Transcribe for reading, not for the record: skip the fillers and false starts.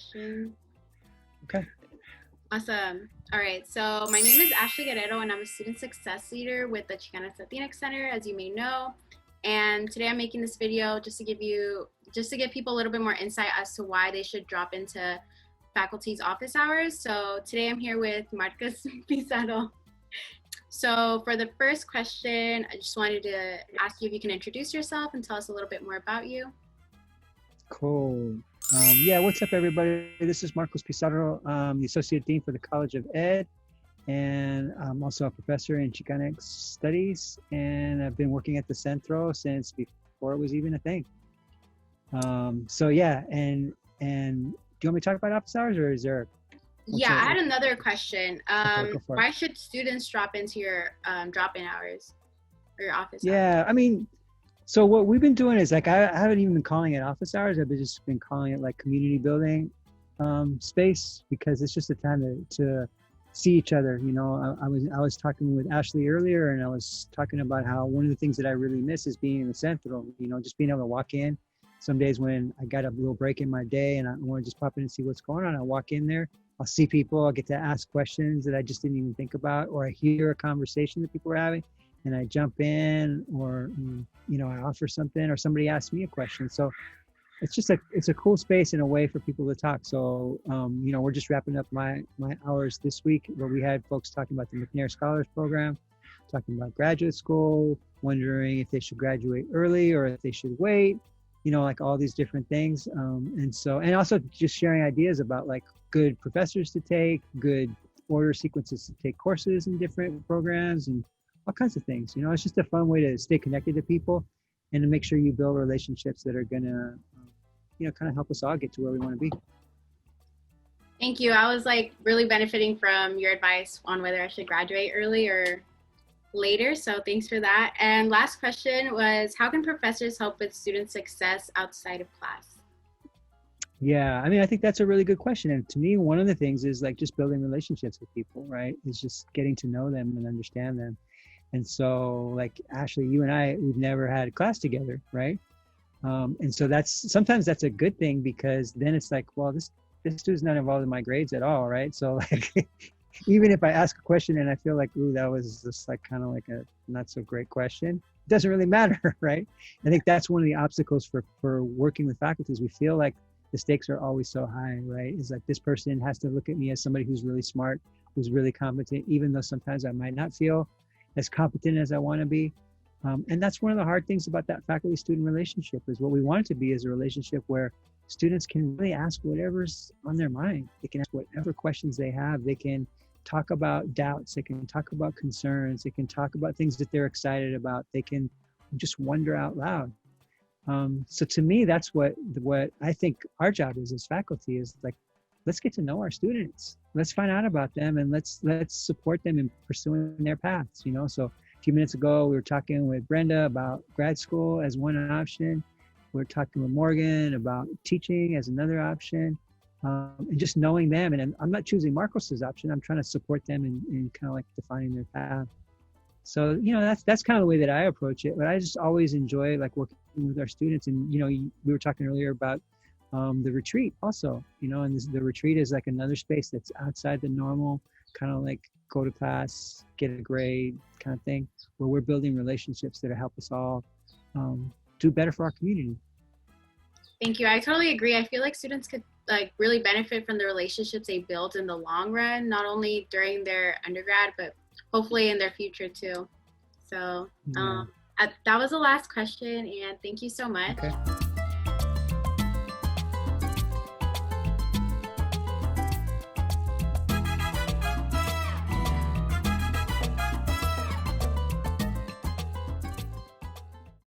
question. Okay. Awesome. All right. So my name is Ashley Guerrero, and I'm a student success leader with the Chicanx Studies Center, as you may know. And today I'm making this video just to give people a little bit more insight as to why they should drop into faculty's office hours. So today I'm here with Marcos Pizarro. So for the first question, I just wanted to ask you if you can introduce yourself and tell us a little bit more about you. Cool. Yeah, what's up, everybody? This is Marcos Pizarro, the Associate Dean for the College of Ed, and I'm also a professor in Chicanx Studies, and I've been working at the Centro since before it was even a thing. So yeah, and do you want me to talk about office hours, or is there? Yeah, I had another question. Okay, why should students drop into your drop-in hours or your office hours? Yeah, I mean, so what we've been doing is like, I haven't even been calling it office hours. I've just been calling it like community building space, because it's just a time to see each other. You know, I was talking with Ashley earlier, and I was talking about how one of the things that I really miss is being in the Centro, you know, just being able to walk in. Some days when I got a little break in my day and I want to just pop in and see what's going on, I walk in there, I'll see people, I'll get to ask questions that I just didn't even think about, or I hear a conversation that people are having and I jump in, or, you know, I offer something, or somebody asks me a question. So it's just it's a cool space and a way for people to talk. So, you know, we're just wrapping up my hours this week, where we had folks talking about the McNair Scholars Program, talking about graduate school, wondering if they should graduate early or if they should wait, you know, like all these different things. And also just sharing ideas about like good professors to take, good order sequences to take courses in different programs, and all kinds of things. You know, it's just a fun way to stay connected to people and to make sure you build relationships that are gonna, you know, kind of help us all get to where we want to be. Thank you. I was like really benefiting from your advice on whether I should graduate early or later. So thanks for that. And last question was, how can professors help with student success outside of class? Yeah, I mean, I think that's a really good question. And to me, one of the things is like just building relationships with people, right? Is just getting to know them and understand them. And so like Ashley, you and I, we've never had a class together, right? And so sometimes that's a good thing, because then it's like, well, this dude's not involved in my grades at all, right? So like, even if I ask a question and I feel like, ooh, that was just like kind of like a not so great question, it doesn't really matter, right? I think that's one of the obstacles for working with faculty, is we feel like the stakes are always so high, right? It's like this person has to look at me as somebody who's really smart, who's really competent, even though sometimes I might not feel as competent as I want to be. And that's one of the hard things about that faculty-student relationship, is what we want it to be is a relationship where students can really ask whatever's on their mind. They can ask whatever questions they have. They can talk about doubts. They can talk about concerns. They can talk about things that they're excited about. They can just wonder out loud. So to me, that's what I think our job is as faculty, is like, let's get to know our students. Let's find out about them, and let's support them in pursuing their paths, you know? So a few minutes ago, we were talking with Brenda about grad school as one option. We were talking with Morgan about teaching as another option, and just knowing them. And I'm not choosing Marcos's option. I'm trying to support them in kind of like defining their path. So, you know, that's kind of the way that I approach it. But I just always enjoy like working with our students. And, you know, we were talking earlier about the retreat also, you know, and the retreat is like another space that's outside the normal kind of like go to class, get a grade kind of thing, where we're building relationships that help us all do better for our community. Thank you. I totally agree. I feel like students could like really benefit from the relationships they build in the long run, not only during their undergrad, but hopefully in their future too. So that was the last question, and thank you so much. Okay.